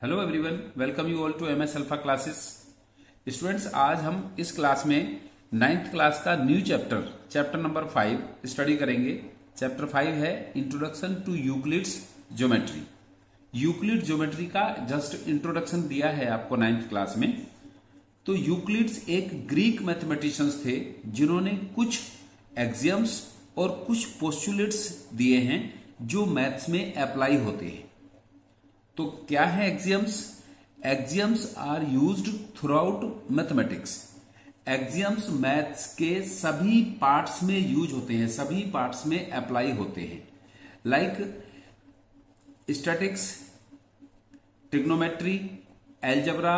Hello everyone, welcome you all to MS alpha classes. Students, आज हम इस class में नाइन्थ क्लास का न्यू चैप्टर नंबर 5 स्टडी करेंगे। चैप्टर 5 है introduction to Euclid's geometry. Euclid geometry का जस्ट इंट्रोडक्शन दिया है आपको नाइन्थ क्लास में। तो यूक्लिड्स एक ग्रीक मैथमेटिशियंस थे जिन्होंने कुछ एक्सियम्स और कुछ पोस्टुलेट्स दिए हैं जो मैथ्स में अप्लाई होते हैं। तो क्या है axioms? Axioms are used throughout mathematics. Axioms maths के सभी पार्ट्स में यूज होते हैं, सभी पार्ट्स में अप्लाई होते हैं। Like statics, trigonometry, algebra,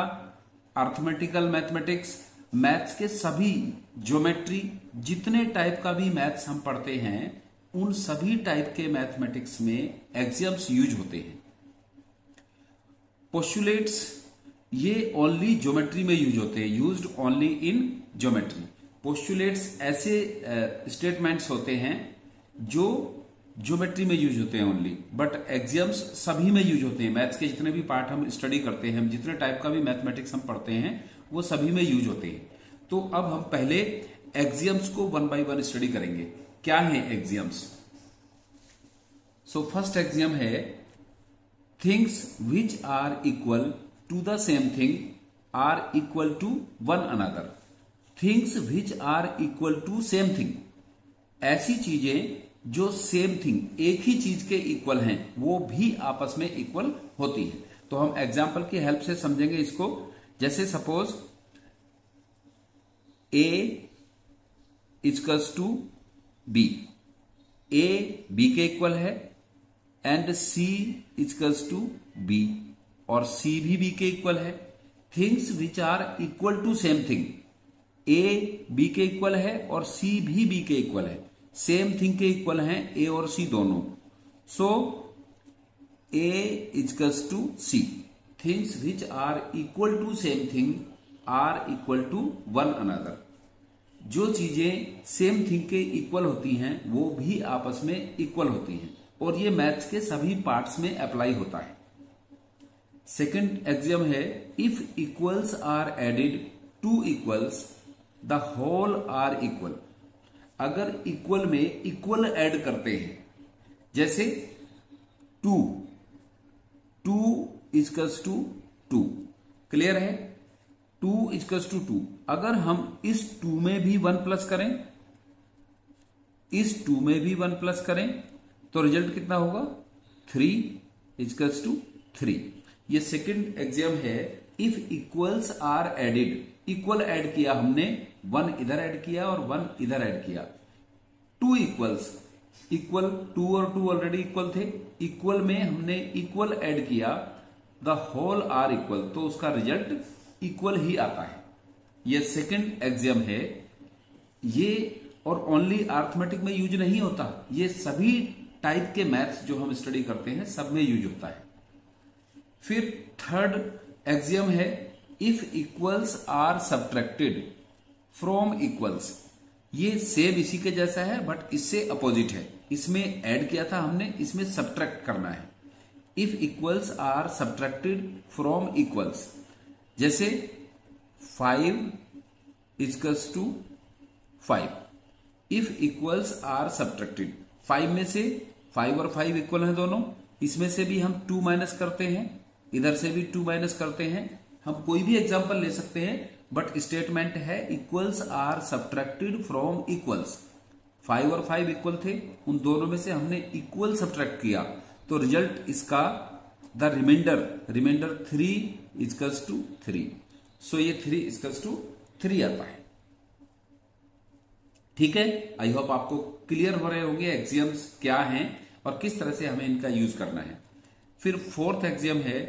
arithmetical mathematics, maths के सभी ज्योमेट्री, जितने टाइप का भी मैथ्स हम पढ़ते हैं उन सभी टाइप के मैथमेटिक्स में एक्सियम्स यूज होते हैं। पोस्टुलेट्स ये ओनली ज्योमेट्री में यूज होते हैं, used only in geometry. Postulates ऐसे स्टेटमेंट्स होते हैं जो ज्योमेट्री में यूज होते हैं ओनली, बट एक्सियम्स सभी में यूज होते हैं। मैथ्स के जितने भी पार्ट हम स्टडी करते हैं, जितने टाइप का भी मैथमेटिक्स हम पढ़ते हैं वो सभी में यूज होते हैं। तो अब हम पहले एक्सियम्स को वन बाय वन स्टडी करेंगे। क्या है एक्सियम्स? सो फर्स्ट एक्सियम है things which are equal to the same thing are equal to one another। things which are equal to same thing, ऐसी चीजें जो सेम थिंग, एक ही चीज के इक्वल हैं, वो भी आपस में इक्वल होती है। तो हम एग्जाम्पल की हेल्प से समझेंगे इसको। जैसे suppose a equals to b, a b के इक्वल है and C equals to B, और C भी B के इक्वल है। Things which are equal to same thing, A B के इक्वल है और C भी B के इक्वल है, सेम थिंग के इक्वल हैं A और C दोनों। So A equals to C। Things which are equal to same thing are equal to one another. जो चीजें सेम थिंग के इक्वल होती हैं वो भी आपस में इक्वल होती हैं, और ये मैथ्स के सभी पार्ट्स में अप्लाई होता है। सेकंड एक्सियम है if equals are added to equals the whole are equal. अगर इक्वल में इक्वल ऐड करते हैं, जैसे 2 इक्वल्स टू 2, क्लियर है? 2 इक्वल्स टू 2। अगर हम इस 2 में भी 1 प्लस करें, इस 2 में भी 1 प्लस करें, तो रिजल्ट कितना होगा? 3 इक्वल्स टू 3। ये सेकंड एक्सियम है if equals are added. Equal add किया हमने, 1 इधर ऐड किया और 1 इधर ऐड किया। 2 इक्वल्स, इक्वल 2 और 2 ऑलरेडी इक्वल थे, इक्वल में हमने इक्वल ऐड किया, द होल आर इक्वल, तो उसका रिजल्ट इक्वल ही आता है। ये सेकंड एक्सियम है। ये और ओनली अर्थमेटिक में यूज नहीं होता, ये सभी टाइप के मैथ्स जो हम स्टडी करते हैं सब में यूज होता है। फिर थर्ड एक्सियम है if equals are subtracted from equals. ये सेम इसी के जैसा है बट इससे अपोजिट है। इसमें ऐड किया था हमने, इसमें सब्ट्रैक्ट करना है। If equals are subtracted from equals, जैसे 5 equals to 5। If equals are subtracted, 5 में से 5 और 5 इक्वल हैं दोनों, इसमें से भी हम 2 माइनस करते हैं, इधर से भी 2 माइनस करते हैं। हम कोई भी एग्जांपल ले सकते हैं बट स्टेटमेंट है equals are subtracted from equals. 5 और 5 इक्वल थे, उन दोनों में से हमने इक्वल सब्ट्रैक्ट किया, तो रिजल्ट इसका द रिमाइंडर 3 इक्वल्स टू 3। सो ये 3 इक्वल्स टू 3 आता है। ठीक है, आई होप आपको क्लियर हो रहे होंगे एक्सियम्स क्या हैं और किस तरह से हमें इनका यूज करना है। फिर फोर्थ एक्सियम है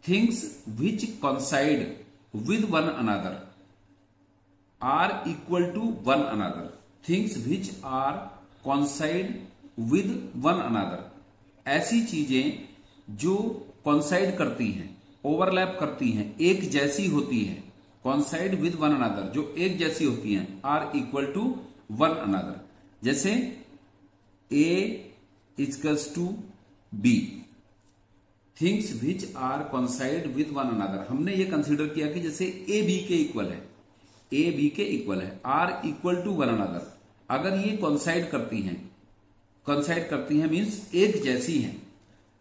things which coincide with one another are equal to one another. Things which are coincide with one another, ऐसी चीजें जो कोइंसाइड करती हैं, ओवरलैप करती हैं, एक जैसी होती हैं। कोइंसाइड विद वन अनदर, जो एक जैसी होती हैं, are equal to one another. जैसे A equals to B, things which are coincide with one another, हमने ये कंसीडर किया कि जैसे ए बी के इक्वल है, ए बी के इक्वल है, are equal to one another, अगर ये कोइंसाइड करती हैं मीन्स एक जैसी हैं,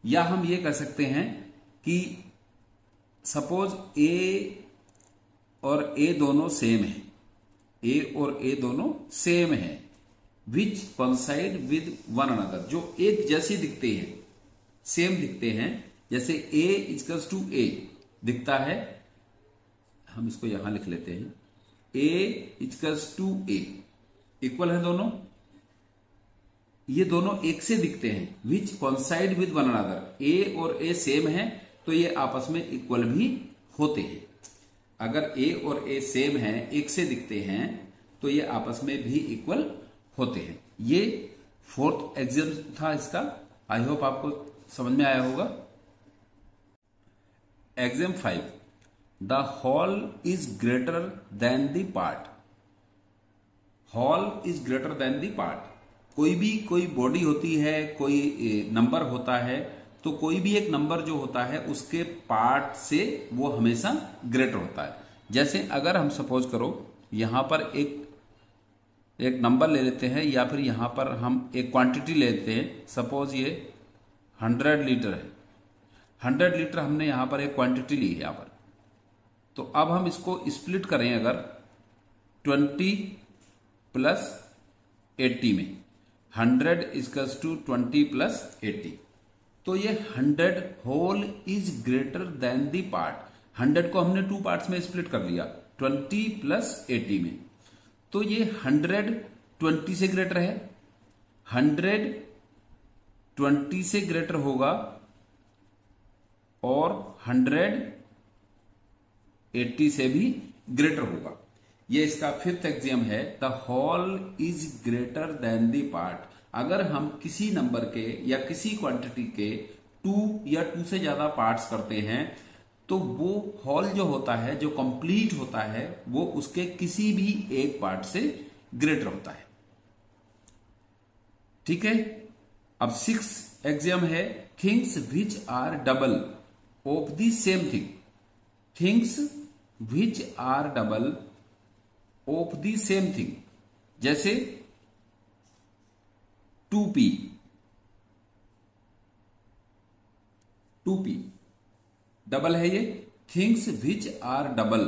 या हम ये कह सकते हैं कि सपोज ए और ए दोनों सेम है, ए और ए दोनों सेम है, विच कोइंसाइड विद वन अनदर, जो एक जैसी दिखते हैं, सेम दिखते हैं, जैसे ए इक्वल्स टू ए दिखता है, हम इसको यहां लिख लेते हैं, ए इक्वल्स टू ए, इक्वल है दोनों, ये दोनों एक से दिखते हैं, विच कोइंसाइड विद वन अनदर, ए और ए सेम है तो ये आपस में इक्वल भी होते हैं। अगर ए और ए सेम है, एक से दिखते हैं, तो ये आपस में भी इक्वल होते हैं। ये फोर्थ एग्जाम था इसका, आई होप आपको समझ में आया होगा। Exam 5, the whole is greater than the part. Whole is greater than the part, कोई बॉडी होती है, कोई नंबर होता है, तो कोई भी एक नंबर जो होता है उसके पार्ट से वो हमेशा ग्रेटर होता है। जैसे अगर हम सपोज करो यहां पर एक नंबर ले लेते हैं, या फिर यहां पर हम एक क्वांटिटी ले लेते हैं, सपोज ये 100 लीटर है, 100 लीटर हमने यहां पर एक क्वांटिटी ली है यहां पर, तो अब हम इसको स्प्लिट करें अगर 20 प्लस 80 में, 100 इक्वल्स टू 20 प्लस 80, तो ये 100 whole is greater than the part. 100 को हमने 2 पार्ट्स में स्प्लिट कर लिया 20 प्लस 80 में, तो ये 100 20 से ग्रेटर है, 100 20 से ग्रेटर होगा, और 100 80 से भी ग्रेटर होगा। ये इसका फिफ्थ एग्जाम है, the whole is greater than the part. अगर हम किसी नंबर के या किसी क्वांटिटी के 2 या 2 से ज्यादा पार्ट्स करते हैं, तो वो होल जो होता है, जो कंप्लीट होता है, वो उसके किसी भी एक पार्ट से ग्रेटर होता है। ठीक है। अब 6th एग्जाम है, things which are double of the same thing. Things which are double of the same thing, जैसे 2p, 2p डबल है ये। Things which are double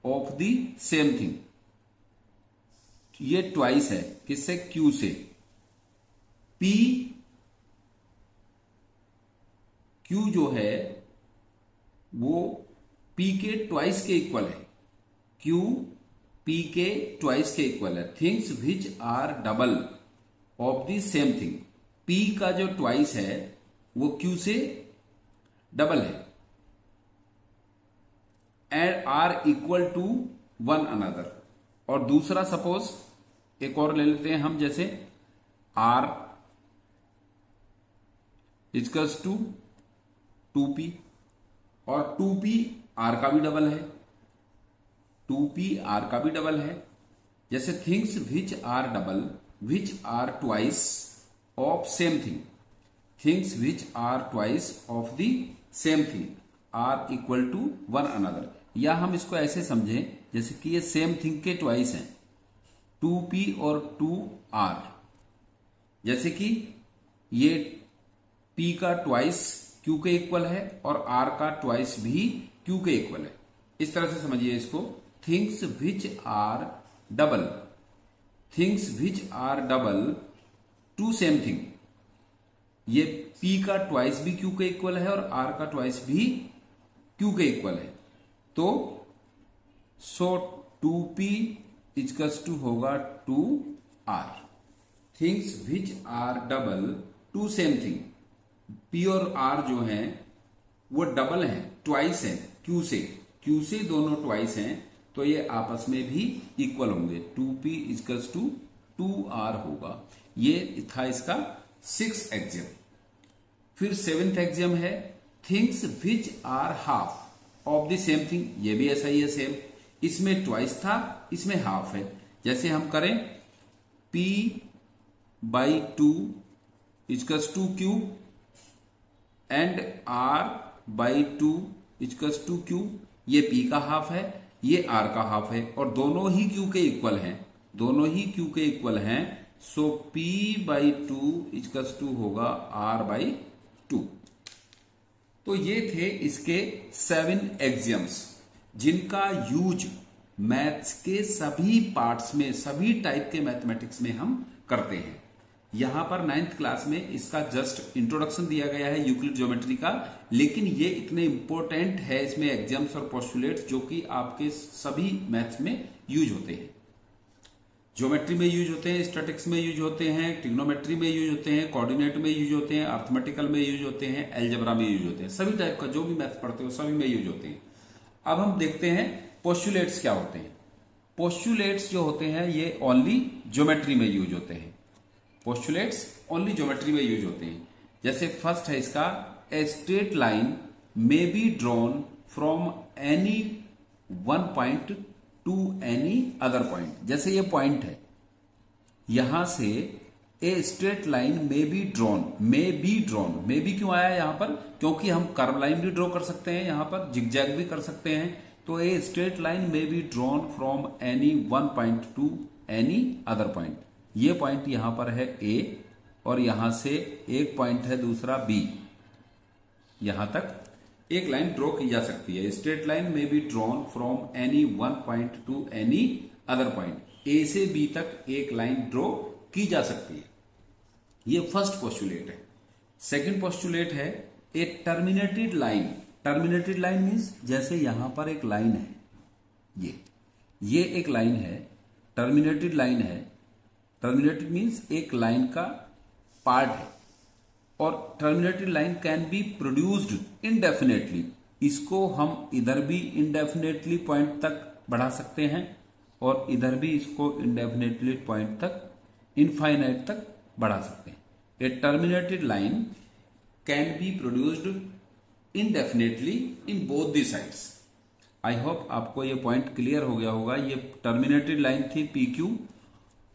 of the same thing, ये ट्वाइस है, किससे? q से। p, q जो है वो p के ट्वाइस के इक्वल है, q p के ट्वाइस के इक्वल है। Things which are double of the same thing, p का जो ट्वाइस है वो q से डबल है, and are equal to one another. और दूसरा सपोज एक और ले लेते हैं हम, जैसे r इक्वल्स टू 2p, और 2p r का भी डबल है, 2p r का भी डबल है। जैसे things which are double which are twice of same thing, things which are twice of the same thing are equal to one another. या हम इसको ऐसे समझें जैसे कि ये सेम थिंग के ट्वाइस हैं, 2p और 2r। जैसे कि ये p का ट्वाइस q के इक्वल है और r का ट्वाइस भी q के इक्वल है। इस तरह से समझिए इसको, things which are double, things which are double to same thing, ये p का ट्वाइस भी q के इक्वल है और r का ट्वाइस भी q के इक्वल है। तो सो 2p इक्वल्स टू होगा 2r। Things which are double to same thing, p और r जो हैं वो डबल हैं, ट्वाइस हैं q से, q से दोनों ट्वाइस हैं, तो ये आपस में भी इक्वल होंगे, 2p इक्वल्स टू 2r होगा। ये था इसका 6th एग्जाम। फिर 7th एग्जाम है, things which are half of the same thing. ये भी ऐसा ही है सेम, इसमें ट्वाइस था, इसमें हाफ है। जैसे हम करें p/2 equals to q, and r by 2 equals to q। ये p का हाफ है, ये r का हाफ है, और दोनों ही q के इक्वल हैं, दोनों ही q के इक्वल हैं। सो p बाई 2 इक्वल्स टू होगा r बाई 2। तो ये थे इसके 7 एक्सियम्स जिनका यूज मैथ्स के सभी पार्ट्स में, सभी टाइप के मैथमेटिक्स में हम करते हैं। यहां पर 9th क्लास में इसका जस्ट इंट्रोडक्शन दिया गया है यूक्लिड ज्योमेट्री का, लेकिन ये इतने इंपॉर्टेंट है इसमें एग्जाम्स और पोस्टुलेट्स जो कि आपके सभी मैथ्स में यूज होते हैं। ज्योमेट्री में यूज होते हैं, स्टैटिक्स में यूज होते हैं, ट्रिग्नोमेट्री में यूज होते हैं, कोऑर्डिनेट में यूज होते हैं, अर्थमेटिकल में यूज होते हैं, अलजेब्रा में यूज होते हैं। सभी टाइप का जो भी मैथ्स पढ़ते हो सभी में यूज होते हैं। अब हम देखते हैं पोस्टुलेट्स क्या होते हैं। पोस्टुलेट्स जो होते हैं ये ओनली ज्योमेट्री में यूज होते हैं। पोस्टुलेट्स ओनली ज्योमेट्री में यूज होते हैं। जैसे फर्स्ट है इसका, ए straight line may be drawn from any one point to any other point. जैसे ये पॉइंट है, यहां से ए straight line may be drawn, may be drawn, may be क्यों आया यहां पर? क्योंकि हम कर्व लाइन भी ड्रॉ कर सकते हैं, यहां पर जिगजैग भी कर सकते हैं। तो ए straight line may be drawn from any one point to any other point. ये पॉइंट यहां पर है ए, और यहां से एक पॉइंट है दूसरा बी, यहां तक एक लाइन ड्रॉ की जा सकती है। स्ट्रेट लाइन में be drawn from any one point to any other point. A से बी तक एक लाइन ड्रॉ की जा सकती है। ये फर्स्ट पोस्टुलेट है। सेकंड पोस्टुलेट है a terminated line. Terminated line means जैसे यहां पर एक लाइन है, ये एक लाइन है, टर्मिनेटेड लाइन है। टर्मिनेटेड मीन्स एक लाइन का पार्ट है, और terminated line can be produced indefinitely. इसको हम इधर भी इनडेफिनेटली पॉइंट तक बढ़ा सकते हैं, और इधर भी इसको इनडेफिनेटली पॉइंट तक, इनफाइनाइट तक बढ़ा सकते हैं। A terminated line can be produced indefinitely in both the sides. I hope आपको ये पॉइंट क्लियर हो गया होगा। ये टर्मिनेटेड लाइन थी पी क्यू,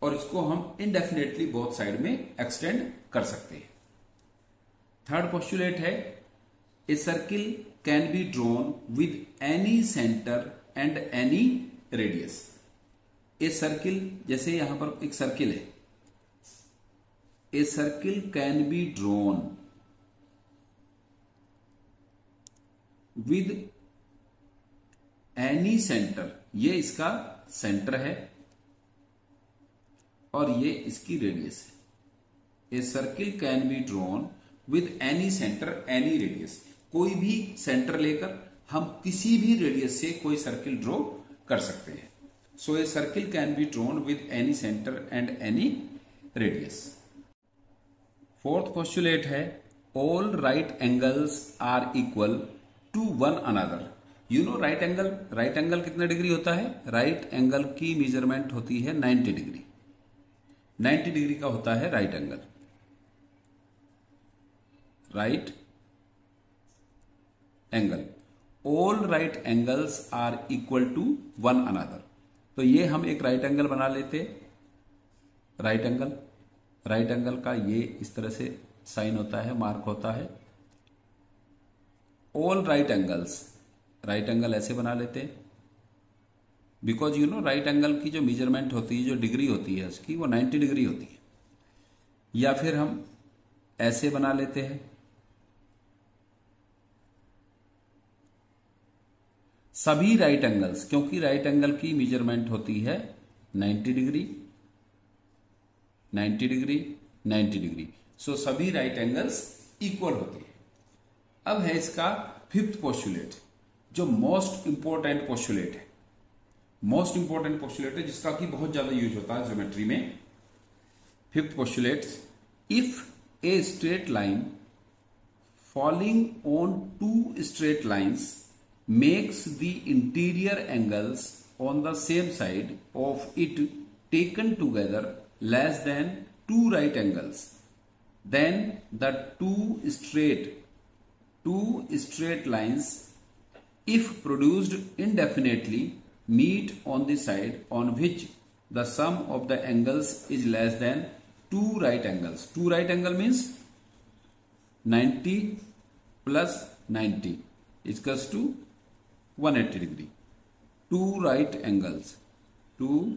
और इसको हम इनडेफिनेटली बोथ साइड में एक्सटेंड कर सकते हैं। थर्ड पोस्टुलेट है a circle can be drawn with any centre and any radius. A circle, जैसे यहां पर एक सर्किल है, a circle can be drawn with any centre. ये इसका सेंटर है और ये इसकी रेडियस है। A circle can be drawn with any centre any radius. कोई भी सेंटर लेकर हम किसी भी रेडियस से कोई सर्किल ड्रॉ कर सकते हैं। So a circle can be drawn with any centre and any radius. Fourth postulate है all right angles are equal to one another. You know right angle, right angle कितने degree होता है? Right angle की measurement होती है 90 degree. 90 degree का होता है right angle. Right angle, all right angles are equal to one another. तो ये हम एक राइट एंगल बना लेते। राइट एंगल, राइट एंगल का ये इस तरह से साइन होता है, मार्क होता है। All right angles, right angle ऐसे बना लेते, because you know right angle की जो मेजरमेंट होती है, जो डिग्री होती है उसकी, वो 90 डिग्री होती है। या फिर हम ऐसे बना लेते हैं। सभी राइट एंगल्स, क्योंकि राइट एंगल की मेजरमेंट होती है 90 डिग्री, 90 डिग्री, 90 डिग्री। सो सभी राइट एंगल्स इक्वल होते हैं। अब है इसका फिफ्थ पोस्टुलेट, जो मोस्ट इंपॉर्टेंट पोस्टुलेट है। मोस्ट इंपॉर्टेंट पोस्टुलेट है जिसका कि बहुत ज्यादा यूज होता है ज्योमेट्री में। Fifth postulate, if a straight line falling on two straight lines makes the interior angles on the same side of it taken together less than two right angles, then the two straight lines, if produced indefinitely, meet on the side on which the sum of the angles is less than two right angles. Two right angle means 90 plus 90 equals to 180 degree. Two right angles, two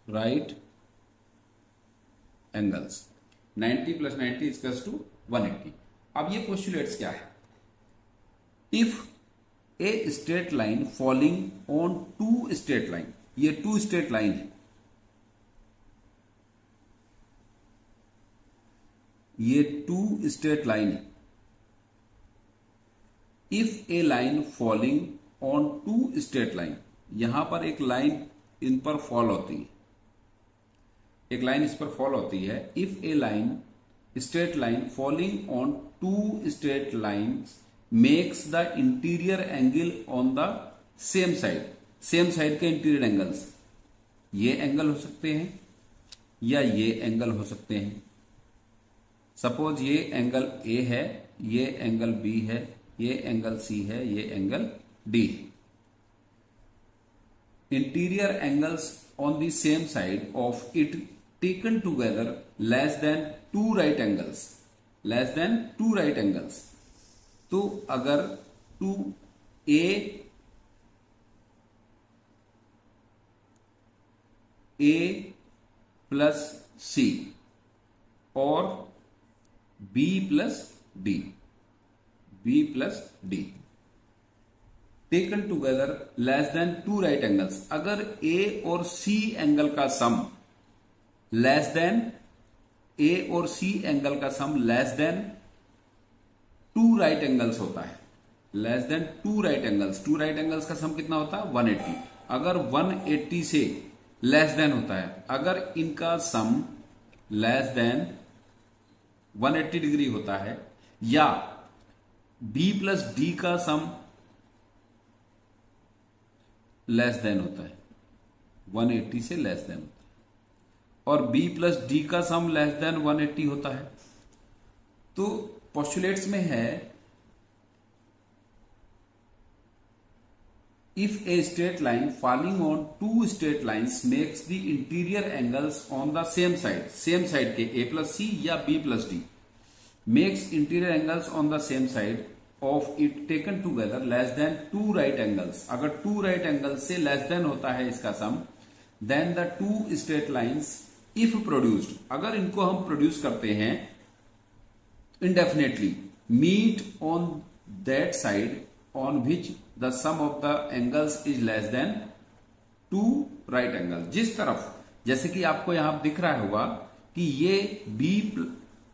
right angles 90 plus 90 equals to 180। अब ये postulates क्या है? If a straight line falling on two straight line, ये two straight line है, ये two straight line है। If a line falling on two straight line, यहां पर एक लाइन इन पर फॉल होती है, एक लाइन इस पर फॉल होती है। If a line straight line falling on two straight lines makes the interior angle on the same side, same side के इंटीरियर एंगल्स, ये एंगल हो सकते हैं या ये एंगल हो सकते हैं। सपोज ये एंगल ए है, ये एंगल बी है, ये एंगल सी है, ये angle D. Interior angles on the same side of it taken together less than two right angles, less than two right angles. तो अगर टू ए प्लस सी और B plus D, B plus D taken together less than two right angles, अगर A और C angle का sum less then, ए और C angle का sum less than two right angles होता है, less than two right angles. Two right angles का sum कितना होता है? 180। अगर 180 से लेस देन होता है, अगर इनका सम लेस देन 180 डिग्री होता है, या बी प्लस डी का सम लेस देन होता है, 180 से लेस देन होता है, और बी प्लस डी का सम लेस देन 180 होता है। तो पोस्टुलेट्स में है if a straight line falling on two straight lines makes the interior angles on the same side, same side के ए प्लस सी या B plus D makes interior angles on the same side of it taken together less than two right angles, अगर two right angles से less than होता है इसका sum, then the two straight lines if produced, अगर इनको हम produce करते हैं indefinitely, meet on that side on which the sum of the angles is less than two right angles। जिस तरफ, जैसे कि आपको यहां दिख रहा होगा कि ये b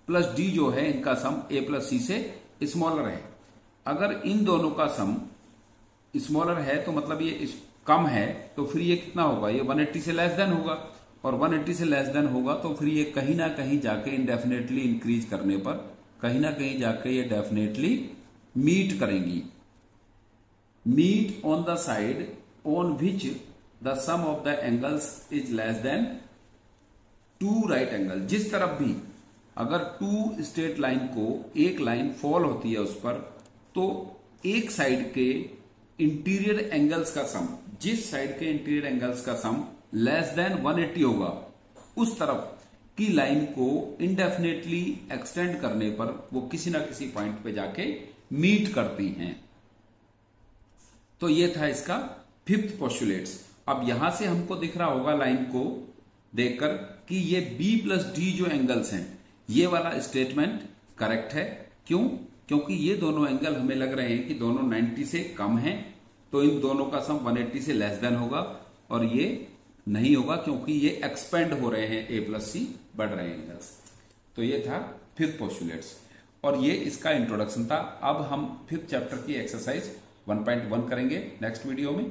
प्लस डी जो है इनका सम a प्लस सी से स्मॉलर है। अगर इन दोनों का सम स्मॉलर है तो मतलब ये कम है, तो फिर ये कितना होगा? ये 180 से लेस देन होगा, और 180 से लेस देन होगा तो फिर ये कहीं ना कहीं जाके इंडेफिनेटली इंक्रीज करने पर कहीं ना कहीं जाके ये डेफिनेटली मीट करेंगी। Meet on the side on which the sum of the angles is less than two right angle. जिस तरफ भी अगर टू स्ट्रेट लाइन को एक लाइन फॉल होती है उस पर, तो एक साइड के इंटीरियर एंगल्स का सम, जिस साइड के इंटीरियर एंगल्स का सम लेस देन 180 होगा, उस तरफ की लाइन को इंडेफिनेटली एक्सटेंड करने पर वो किसी ना किसी पॉइंट पे जाके मीट करती हैं। तो ये था इसका फिफ्थ पोस्टुलेट्स। अब यहां से हमको दिख रहा होगा लाइन को देखकर कि ये बी प्लस डी जो एंगल्स हैं, ये वाला स्टेटमेंट करेक्ट है। क्यों? क्योंकि ये दोनों एंगल हमें लग रहे हैं कि दोनों 90 से कम हैं, तो इन दोनों का सम 180 से लेस देन होगा, और ये नहीं होगा क्योंकि ये एक्सपेंड हो रहे हैं, ए प्लस सी बढ़ रहे हैं एंगल्स। तो ये था फिफ्थ पोस्टुलेट्स, और ये इसका इंट्रोडक्शन था। अब हम फिफ्थ चैप्टर की एक्सरसाइज 1.1 करेंगे नेक्स्ट वीडियो में।